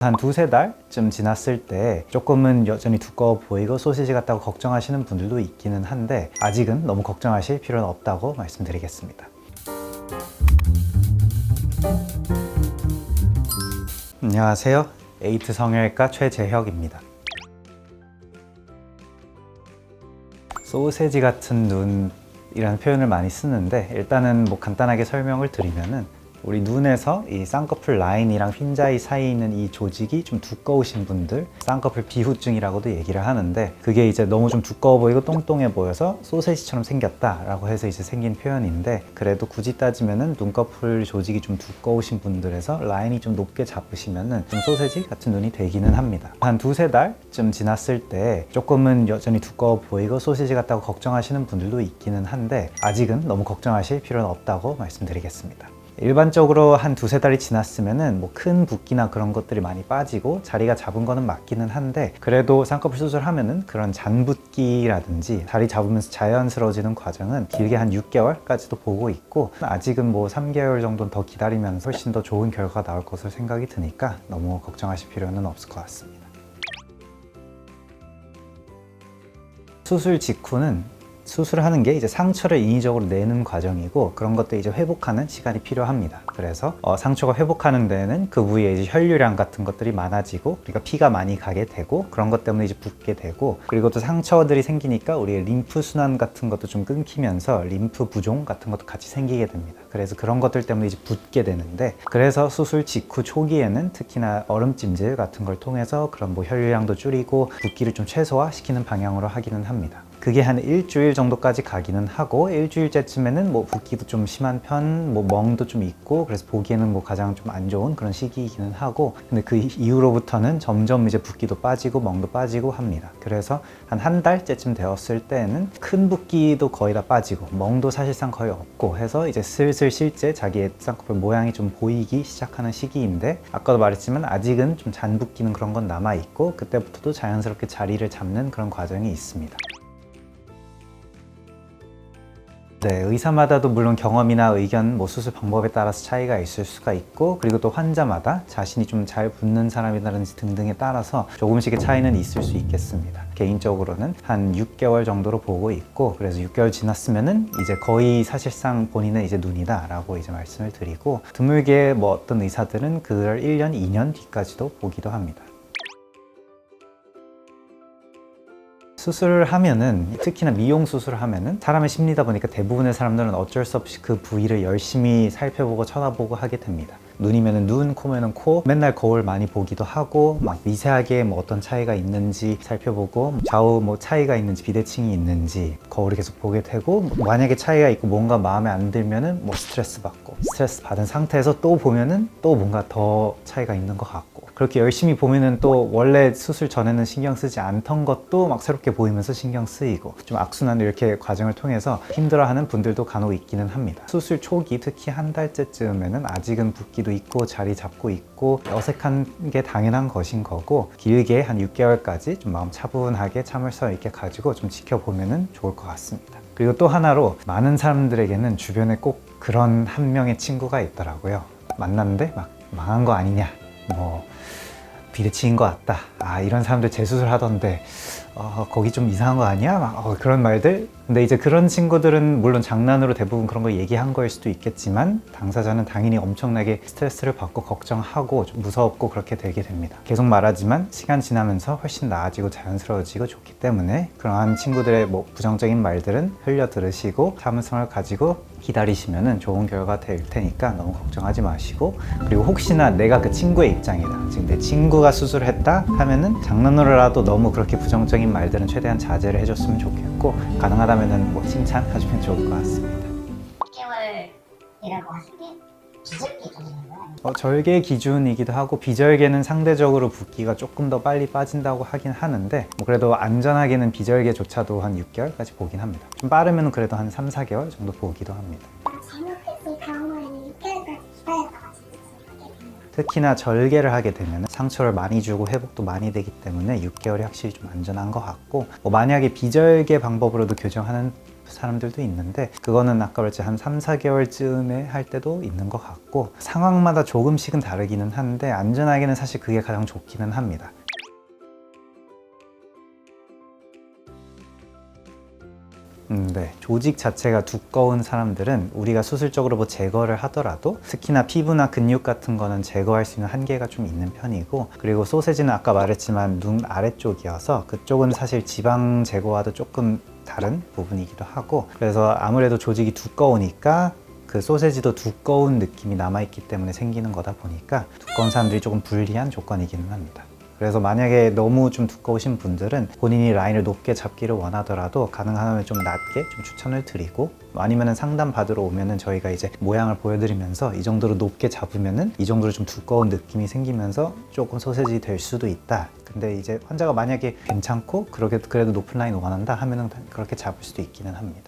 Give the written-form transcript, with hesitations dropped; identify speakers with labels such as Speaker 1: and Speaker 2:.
Speaker 1: 한 두세 달쯤 지났을 때 조금은 여전히 두꺼워 보이고 소시지 같다고 걱정하시는 분들도 있기는 한데 아직은 너무 걱정하실 필요는 없다고 말씀드리겠습니다. 안녕하세요. 에이트 성형외과 최재혁입니다. 소세지 같은 눈이라는 표현을 많이 쓰는데 일단은 간단하게 설명을 드리면은 우리 눈에서 이 쌍꺼풀 라인이랑 흰자위 사이에 있는 이 조직이 좀 두꺼우신 분들, 쌍꺼풀 비후증이라고도 얘기를 하는데 그게 이제 너무 좀 두꺼워 보이고 똥똥해 보여서 소세지처럼 생겼다라고 해서 이제 생긴 표현인데 그래도 굳이 따지면은 눈꺼풀 조직이 좀 두꺼우신 분들에서 라인이 좀 높게 잡으시면은 좀 소세지 같은 눈이 되기는 합니다. 한 두세 달쯤 지났을 때 조금은 여전히 두꺼워 보이고 소시지 같다고 걱정하시는 분들도 있기는 한데 아직은 너무 걱정하실 필요는 없다고 말씀드리겠습니다. 일반적으로 한 두세 달이 지났으면은 큰 붓기나 그런 것들이 많이 빠지고 자리가 잡은 거는 맞기는 한데 그래도 쌍꺼풀 수술하면은 그런 잔붓기라든지 자리 잡으면서 자연스러워지는 과정은 길게 한 6개월까지도 보고 있고 아직은 3개월 정도는 더 기다리면서 훨씬 더 좋은 결과가 나올 것으로 생각이 드니까 너무 걱정하실 필요는 없을 것 같습니다. 수술 직후는 수술하는 게 이제 상처를 인위적으로 내는 과정이고 그런 것도 이제 회복하는 시간이 필요합니다. 그래서 상처가 회복하는 데에는 그 부위에 이제 혈류량 같은 것들이 많아지고 그러니까 피가 많이 가게 되고 그런 것 때문에 이제 붓게 되고 그리고 또 상처들이 생기니까 우리의 림프 순환 같은 것도 좀 끊기면서 림프 부종 같은 것도 같이 생기게 됩니다. 그래서 그런 것들 때문에 이제 붓게 되는데 그래서 수술 직후 초기에는 특히나 얼음찜질 같은 걸 통해서 그런 혈류량도 줄이고 붓기를 좀 최소화시키는 방향으로 하기는 합니다. 그게 한 일주일 정도까지 가기는 하고 일주일째쯤에는 붓기도 좀 심한 편, 멍도 좀 있고 그래서 보기에는 가장 좀 안 좋은 그런 시기이기는 하고 근데 그 이후로부터는 점점 이제 붓기도 빠지고 멍도 빠지고 합니다. 그래서 한 달째쯤 되었을 때는 큰 붓기도 거의 다 빠지고 멍도 사실상 거의 없고 해서 이제 슬슬 실제 자기의 쌍꺼풀 모양이 좀 보이기 시작하는 시기인데 아까도 말했지만 아직은 좀 잔붓기는 그런 건 남아 있고 그때부터도 자연스럽게 자리를 잡는 그런 과정이 있습니다. 네, 의사마다도 물론 경험이나 의견, 수술 방법에 따라서 차이가 있을 수가 있고 그리고 또 환자마다 자신이 좀 잘 붓는 사람이라든지 등등에 따라서 조금씩의 차이는 있을 수 있겠습니다. 개인적으로는 한 6개월 정도로 보고 있고 그래서 6개월 지났으면은 이제 거의 사실상 본인의 이제 눈이다 라고 이제 말씀을 드리고 드물게 어떤 의사들은 그걸 1년, 2년 뒤까지도 보기도 합니다. 수술을 하면은 특히나 미용 수술을 하면은 사람의 심리다 보니까 대부분의 사람들은 어쩔 수 없이 그 부위를 열심히 살펴보고 쳐다보고 하게 됩니다. 눈이면은 눈, 코면은 코, 맨날 거울 많이 보기도 하고 미세하게 어떤 차이가 있는지 살펴보고 좌우 차이가 있는지 비대칭이 있는지 거울을 계속 보게 되고 만약에 차이가 있고 뭔가 마음에 안 들면은 스트레스 받고 스트레스 받은 상태에서 또 보면은 또 뭔가 더 차이가 있는 것 같고 그렇게 열심히 보면은 또 원래 수술 전에는 신경 쓰지 않던 것도 막 새롭게 보이면서 신경 쓰이고 좀 악순환 이렇게 과정을 통해서 힘들어하는 분들도 간혹 있기는 합니다. 수술 초기 특히 한 달째쯤에는 아직은 붓기도 있고 자리 잡고 있고 어색한 게 당연한 것인 거고 길게 한 6개월까지 좀 마음 차분하게 참을성 있게 가지고 좀 지켜보면은 좋을 것 같습니다. 그리고 또 하나로 많은 사람들에게는 주변에 꼭 그런 한 명의 친구가 있더라고요. 만났는데 망한 거 아니냐 비대칭인 것 같다. 이런 사람들 재수술 하던데 거기 좀 이상한 거 아니야? 그런 말들. 근데 이제 그런 친구들은 물론 장난으로 대부분 그런 거 얘기한 거일 수도 있겠지만 당사자는 당연히 엄청나게 스트레스를 받고 걱정하고 좀 무섭고 그렇게 되게 됩니다. 계속 말하지만 시간 지나면서 훨씬 나아지고 자연스러워지고 좋기 때문에 그러한 친구들의 부정적인 말들은 흘려 들으시고 참을성을 가지고 기다리시면 좋은 결과 될 테니까 너무 걱정하지 마시고 그리고 혹시나 내가 그 친구의 입장이다. 지금 내 친구가 수술을 했다 하면은 장난으로라도 너무 그렇게 부정적인 말들은 최대한 자제를 해줬으면 좋겠고 가능하다면은 칭찬해주면 좋을 것 같습니다.
Speaker 2: 6개월이라고 하신 게 비절기 기준인가요?
Speaker 1: 절개 기준이기도 하고 비절개는 상대적으로 붓기가 조금 더 빨리 빠진다고 하긴 하는데 그래도 안전하게는 비절개조차도 한 6개월까지 보긴 합니다. 좀 빠르면 그래도 한 3, 4개월 정도 보기도 합니다.
Speaker 2: 잘못했을 경우에는 6개월까지 기다렸다가
Speaker 1: 특히나 절개를 하게 되면 상처를 많이 주고 회복도 많이 되기 때문에 6개월이 확실히 좀 안전한 것 같고 만약에 비절개 방법으로도 교정하는 사람들도 있는데 그거는 아까 말했지 한 3, 4개월쯤에 할 때도 있는 것 같고 상황마다 조금씩은 다르기는 한데 안전하게는 사실 그게 가장 좋기는 합니다. 네. 조직 자체가 두꺼운 사람들은 우리가 수술적으로 뭐 제거를 하더라도 특히나 피부나 근육 같은 거는 제거할 수 있는 한계가 좀 있는 편이고 그리고 소세지는 아까 말했지만 눈 아래쪽이어서 그쪽은 사실 지방 제거와도 조금 다른 부분이기도 하고 그래서 아무래도 조직이 두꺼우니까 그 소세지도 두꺼운 느낌이 남아있기 때문에 생기는 거다 보니까 두꺼운 사람들이 조금 불리한 조건이기는 합니다. 그래서 만약에 너무 좀 두꺼우신 분들은 본인이 라인을 높게 잡기를 원하더라도 가능하면 좀 낮게 좀 추천을 드리고 아니면은 상담 받으러 오면은 저희가 이제 모양을 보여드리면서 이 정도로 높게 잡으면은 이 정도로 좀 두꺼운 느낌이 생기면서 조금 소세지 될 수도 있다. 근데 이제 환자가 만약에 괜찮고 그래도 높은 라인 원한다 하면은 그렇게 잡을 수도 있기는 합니다.